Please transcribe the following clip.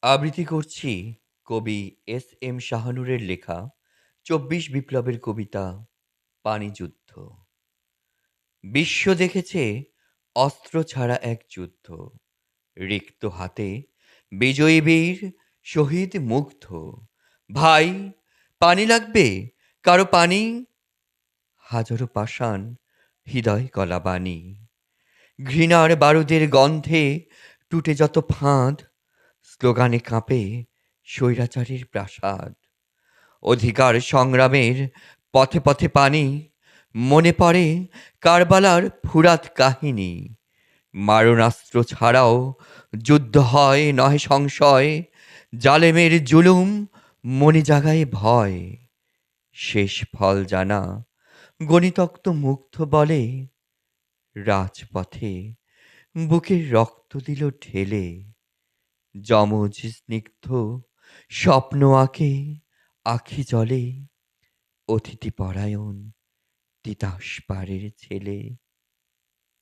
আবৃত্তি করছি কবি এস.এম. শাহনূরের লেখা ২৪ বিপ্লবের কবিতা 'পানিযুদ্ধ'। বিশ্ব দেখেছে অস্ত্র ছাড়া এক যুদ্ধ। রিক্ত হাতে বিজয়ী বীর শহীদ মুগ্ধ। ভাই, পানি লাগবে? কারো পানি? হাজারো পাষাণ হৃদয় গলা বাণী। ঘৃণার বারুদের গন্ধে টুটে যত ফাঁদ, স্লোগানে কাঁপে স্বৈরাচারীর প্রাসাদ। অধিকার সংগ্রামের পথে পথে পানি, মনে পড়ে কারবালার ফুরাত কাহিনী। মারণাস্ত্র ছাড়াও যুদ্ধ হয় নহে সংশয়, জালেমের জুলুম মনে জাগায় ভয়। শেষ ফল জানা গণিতজ্ঞ মুগ্ধ বলে, রাজপথে বুকের রক্ত দিল ঢেলে। যমজ স্নিগ্ধ স্বপ্ন আঁকে আখি জলে, অতিথি পরায়ণ তিতাস পাড়ের ছেলে।